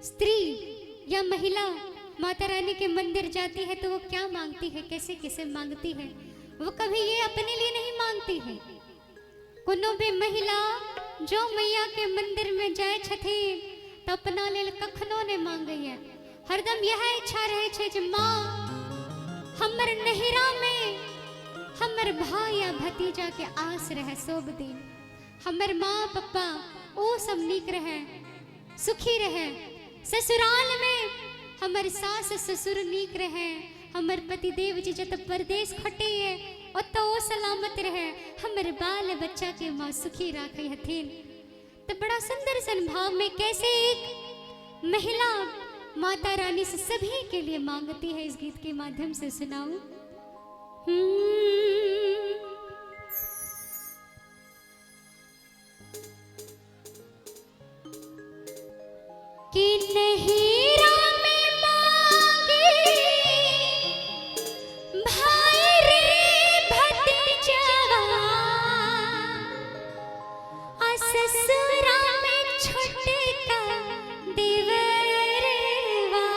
स्त्री या महिला माता रानी के मंदिर जाती है तो वो क्या मांगती है, कैसे कैसे मांगती है? वो कभी ये अपने लिए नहीं मांगती है। कोनो भी महिला जो मैया के मंदिर में जाए छथी तो अपना लेल कखनो ने मांगे है। हरदम यह इच्छा रहे छे जे माँ हमर नहिरा में हमर भाई या भतीजा के आस रहे सब दिन, हमर माँ पप्पा ओ सब नीक रहे, सुखी रहे। ससुराल में हमर सास ससुर नीक रहे, हमर पतिदेव जी जब परदेश खटे है तो ओ सलामत रहे, हमर बाल बच्चा के माँ सुखी राखे हथिन। तो बड़ा सुंदर सन भाव में कैसे एक महिला माता रानी से सभी के लिए मांगती है, इस गीत के माध्यम से सुनाऊं। कि नहिरा में मांगे भाई रे भतीजवा, आ ससुरा में छोटका देवरवा।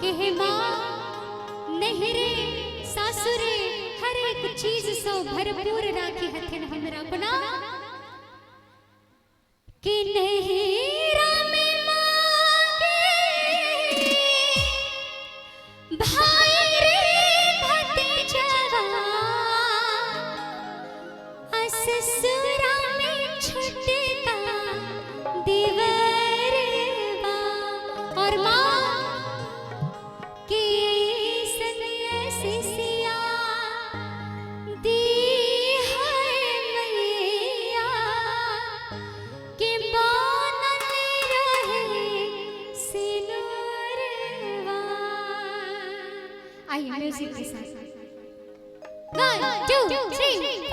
के माँ नहिरे सासुरे हर एक चीज सो भरपूर राखी हथिन हमरा अपना। कि नहिरा में मांगे भाई रे भतीजवा, आ ससुरा में छोटका देवरवा। और माँ की सिसिया दी है मैया के बनल रहे सिनुरवा। आइए म्यूजिक के साथ 1 2 3 4।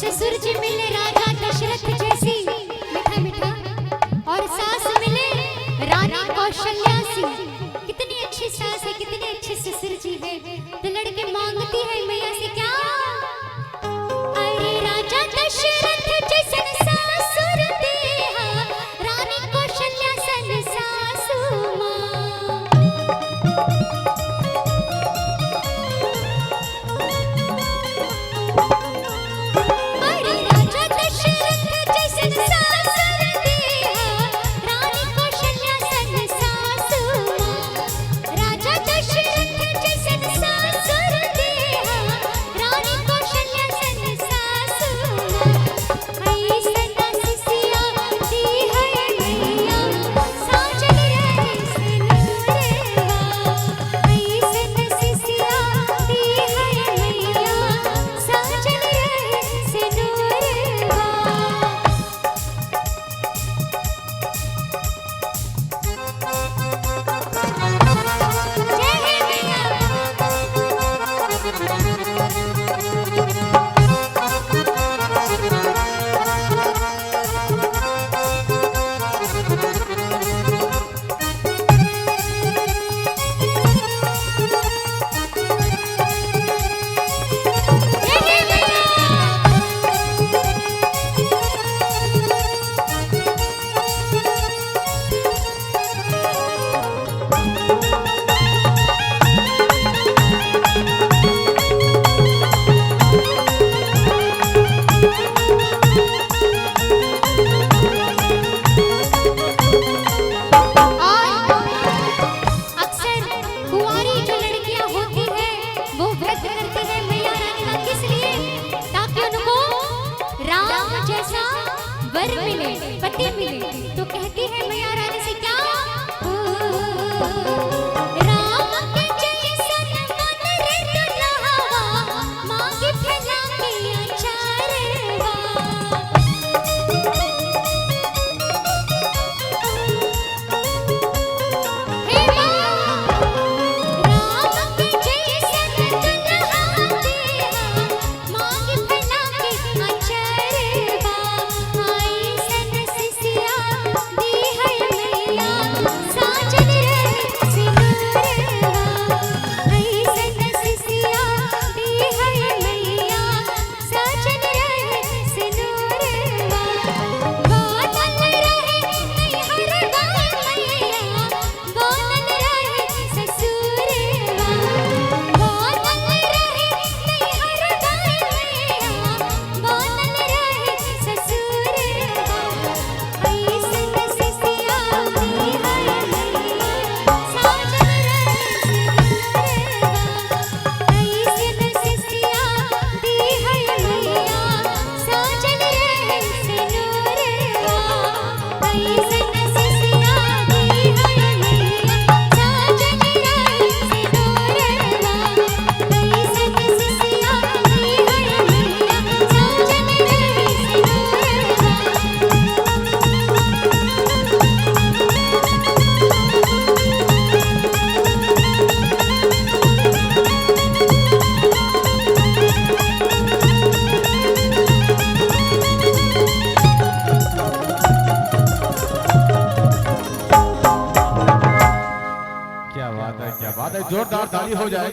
ससुर जी मिले राजा दशरथ जैसी मीठा मीठा, और सास मिले रानी कौशल्या सी। कितनी अच्छी सास है, कितने अच्छे ससुर जी है। तो लड़के मांगती है मैया से क्या, अरे राजा दशरथ जैसन ससुर देहा, रानी कौशल्या सन सासू माँ। अरे राजा दशरथ जैसन ससुर देहा, रानी कौशल्या सन सासू माँ। राजा दशरथ जैसन ससुर देहा, रानी कौशल्या सन सासू माँ। ऐसन सिसिया दी है मैया, साजन रहे सिनुरवा। ऐसन सिसिया दी है मैया, साजन रहे सिनुरवा। जय हे मैया। जय हे मैया। अक्सर कुंवारी जो लड़कियां होती हैं वो व्रत करती हैं मैया रानी का, किस लिए, ताकि उनको राम जैसा वर मिले, पति मिले। तो कहती है मैया रानी से क्या, राम के जैसन मन रे दुल्हवा, मांगी फैला के अचारवा। हे माँ, राम के जैसन दुल्हा देहा, मांग फैला के अचारवा। ऐसन सिसिया दी है मैया, साजन रहे सिनुरवा। ऐसन सिसिया दी है मैया, साजन रहे सिनुरवा। बादल रहे नैहर गाय मैया, बोलल रहे ससुरवा। बादल रहे नैहर गाय मैया, बोलल रहे ससुरवा। ऐसन सिसिया दी है मैया, साजन रहे सिनुरवा। ऐसन सिसिया दी है मैया, साजन रहे सिनुरवा। ऐसन सिसिया दी है मैया, साजन रहे सिनुरवा। ऐसन सिसिया दी है मैया, साजन रहे सिनुरवा। क्या बात है, क्या बात है, जोरदार ताली हो जाए।